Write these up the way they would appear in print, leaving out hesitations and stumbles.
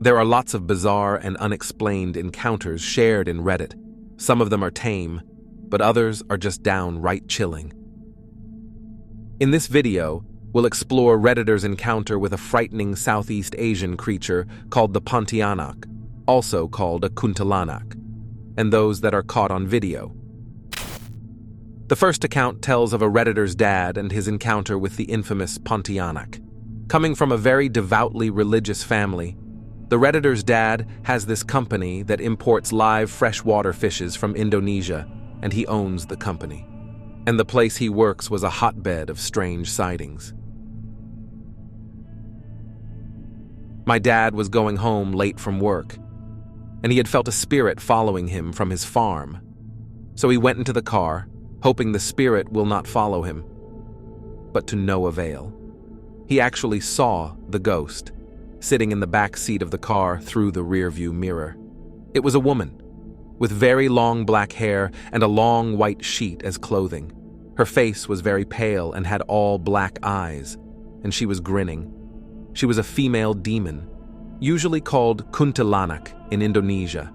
There are lots of bizarre and unexplained encounters shared in Reddit. Some of them are tame, but others are just downright chilling. In this video, we'll explore Redditor's encounter with a frightening Southeast Asian creature called the Pontianak, also called a Kuntilanak, and those that are caught on video. The first account tells of a Redditor's dad and his encounter with the infamous Pontianak. Coming from a very devoutly religious family, the Redditor's dad has this company that imports live freshwater fishes from Indonesia, and he owns the company. And the place he works was a hotbed of strange sightings. My dad was going home late from work, and he had felt a spirit following him from his farm. So he went into the car, hoping the spirit will not follow him, but to no avail. He actually saw the ghost, sitting in the back seat of the car through the rearview mirror. It was a woman, with very long black hair and a long white sheet as clothing. Her face was very pale and had all black eyes, and she was grinning. She was a female demon, usually called Kuntilanak in Indonesia.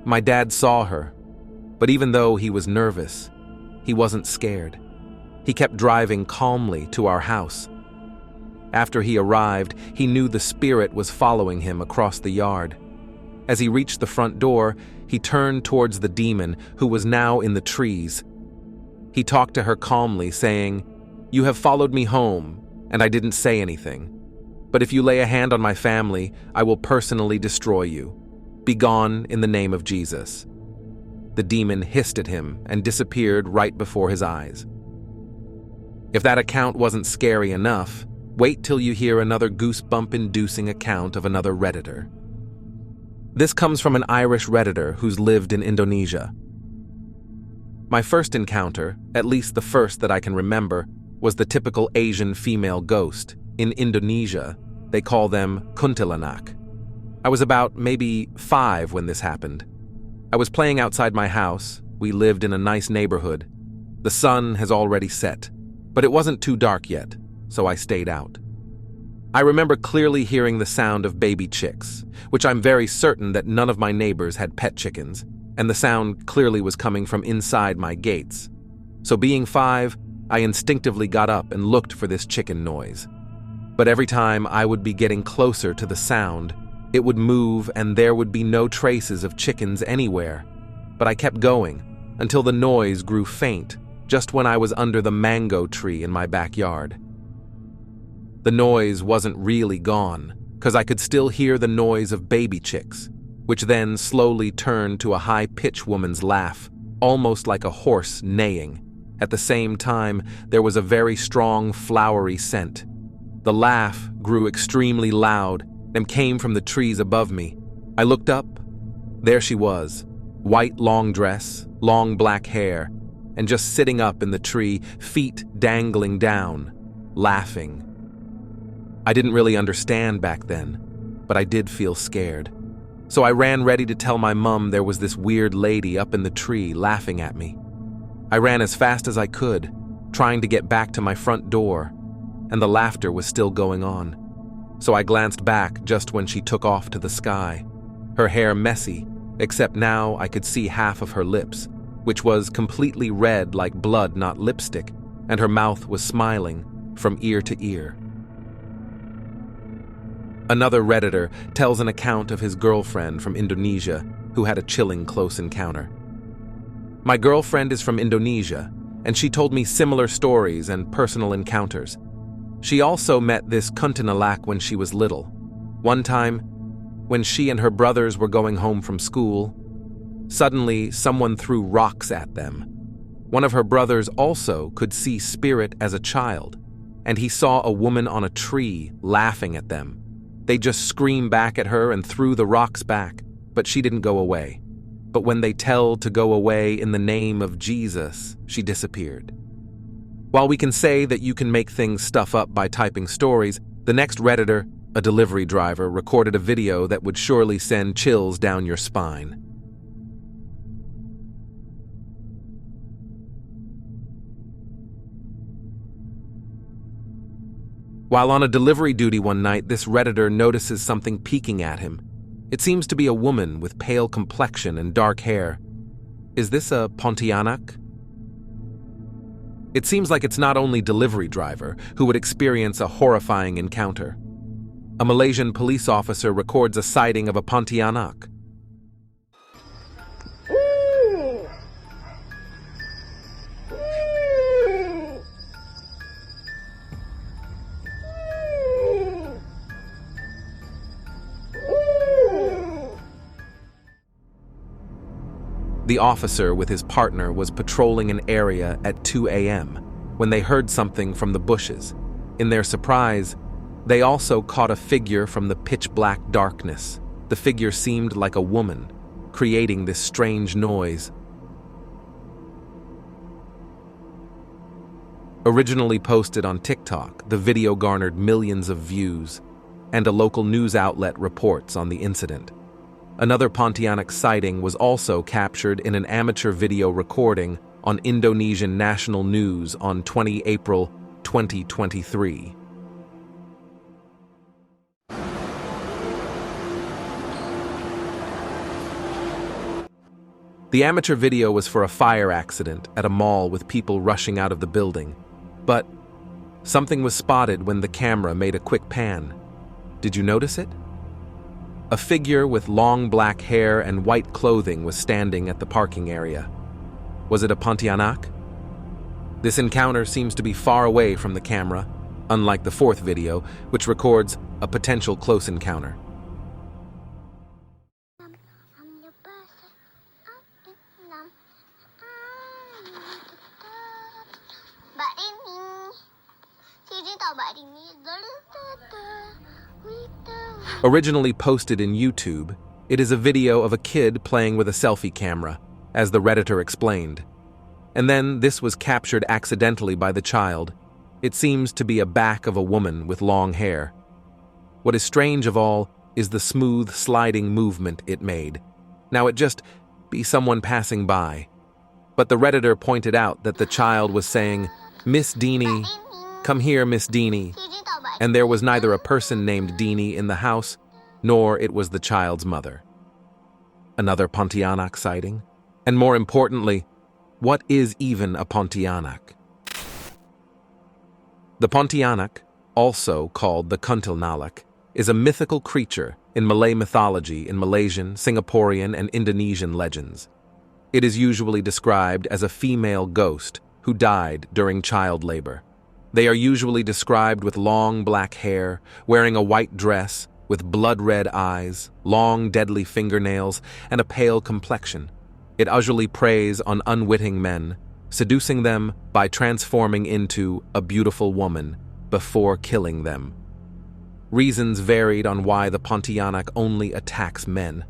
My dad saw her, but even though he was nervous, he wasn't scared. He kept driving calmly to our house. After he arrived, he knew the spirit was following him across the yard. As he reached the front door, he turned towards the demon, who was now in the trees. He talked to her calmly, saying, "You have followed me home, and I didn't say anything. But if you lay a hand on my family, I will personally destroy you. Be gone in the name of Jesus." The demon hissed at him and disappeared right before his eyes. If that account wasn't scary enough, wait till you hear another goosebump-inducing account of another Redditor. This comes from an Irish Redditor who's lived in Indonesia. My first encounter, at least the first that I can remember, was the typical Asian female ghost. In Indonesia, they call them Kuntilanak. I was about maybe 5 when this happened. I was playing outside my house. We lived in a nice neighborhood. The sun has already set, but it wasn't too dark yet, so I stayed out. I remember clearly hearing the sound of baby chicks, which I'm very certain that none of my neighbors had pet chickens, and the sound clearly was coming from inside my gates. So being 5, I instinctively got up and looked for this chicken noise. But every time I would be getting closer to the sound, it would move and there would be no traces of chickens anywhere. But I kept going until the noise grew faint, just when I was under the mango tree in my backyard. The noise wasn't really gone, because I could still hear the noise of baby chicks, which then slowly turned to a high-pitched woman's laugh, almost like a horse neighing. At the same time, there was a very strong, flowery scent. The laugh grew extremely loud and came from the trees above me. I looked up. There she was, white long dress, long black hair, and just sitting up in the tree, feet dangling down, laughing. I didn't really understand back then, but I did feel scared. So I ran ready to tell my mum there was this weird lady up in the tree laughing at me. I ran as fast as I could, trying to get back to my front door, and the laughter was still going on. So I glanced back just when she took off to the sky, her hair messy, except now I could see half of her lips, which was completely red like blood, not lipstick, and her mouth was smiling from ear to ear. Another Redditor tells an account of his girlfriend from Indonesia who had a chilling close encounter. My girlfriend is from Indonesia, and she told me similar stories and personal encounters. She also met this Kuntilanak when she was little. One time, when she and her brothers were going home from school, suddenly someone threw rocks at them. One of her brothers also could see spirit as a child, and he saw a woman on a tree laughing at them. They just screamed back at her and threw the rocks back, but she didn't go away. But when they tell to go away in the name of Jesus, she disappeared. While we can say that you can make things stuff up by typing stories, the next Redditor, a delivery driver, recorded a video that would surely send chills down your spine. While on a delivery duty one night, this Redditor notices something peeking at him. It seems to be a woman with pale complexion and dark hair. Is this a Pontianak? It seems like it's not only delivery driver who would experience a horrifying encounter. A Malaysian police officer records a sighting of a Pontianak. The officer with his partner was patrolling an area at 2 a.m. when they heard something from the bushes. In their surprise, they also caught a figure from the pitch-black darkness. The figure seemed like a woman, creating this strange noise. Originally posted on TikTok, the video garnered millions of views, and a local news outlet reports on the incident. Another Pontianak sighting was also captured in an amateur video recording on Indonesian national news on 20 April 2023. The amateur video was for a fire accident at a mall with people rushing out of the building. But something was spotted when the camera made a quick pan. Did you notice it? A figure with long black hair and white clothing was standing at the parking area. Was it a Pontianak? This encounter seems to be far away from the camera, unlike the fourth video, which records a potential close encounter. Originally posted in YouTube, it is a video of a kid playing with a selfie camera, as the Redditor explained. And then this was captured accidentally by the child. It seems to be a back of a woman with long hair. What is strange of all is the smooth, sliding movement it made. Now it just be someone passing by. But the Redditor pointed out that the child was saying, "Miss Deanie, come here, Miss Deanie." And there was neither a person named Deanie in the house, nor it was the child's mother. Another Pontianak sighting? And more importantly, what is even a Pontianak? The Pontianak, also called the Kuntilanak, is a mythical creature in Malay mythology in Malaysian, Singaporian, and Indonesian legends. It is usually described as a female ghost who died during child labor. They are usually described with long black hair, wearing a white dress, with blood-red eyes, long deadly fingernails, and a pale complexion. It usually preys on unwitting men, seducing them by transforming into a beautiful woman before killing them. Reasons varied on why the Pontianak only attacks men.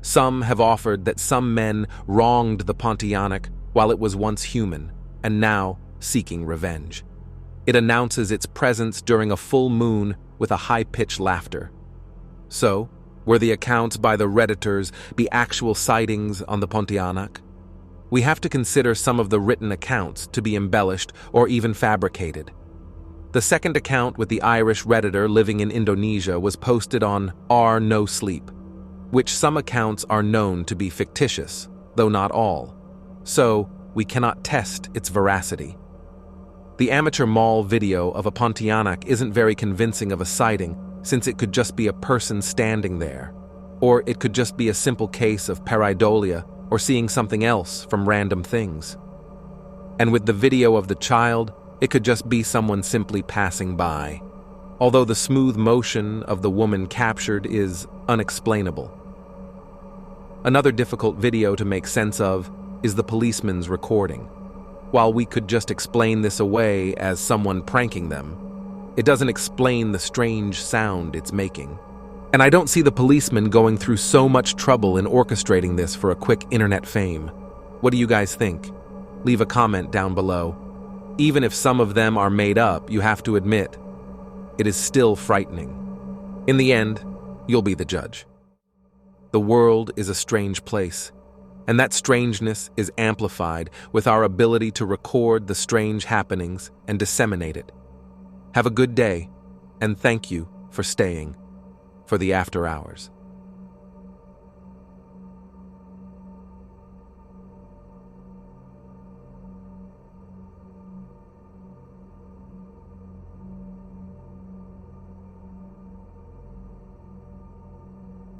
Some have offered that some men wronged the Pontianak while it was once human, and now seeking revenge. It announces its presence during a full moon with a high-pitched laughter. So, were the accounts by the Redditors be actual sightings on the Pontianak? We have to consider some of the written accounts to be embellished or even fabricated. The second account with the Irish Redditor living in Indonesia was posted on No Sleep, which some accounts are known to be fictitious, though not all. So, we cannot test its veracity. The amateur mall video of a Pontianak isn't very convincing of a sighting, since it could just be a person standing there. Or it could just be a simple case of pareidolia or seeing something else from random things. And with the video of the child, it could just be someone simply passing by, although the smooth motion of the woman captured is unexplainable. Another difficult video to make sense of is the policeman's recording. While we could just explain this away as someone pranking them, it doesn't explain the strange sound it's making. And I don't see the policeman going through so much trouble in orchestrating this for a quick internet fame. What do you guys think? Leave a comment down below. Even if some of them are made up, you have to admit, it is still frightening. In the end, you'll be the judge. The world is a strange place. And that strangeness is amplified with our ability to record the strange happenings and disseminate it. Have a good day. And thank you for staying for the after hours.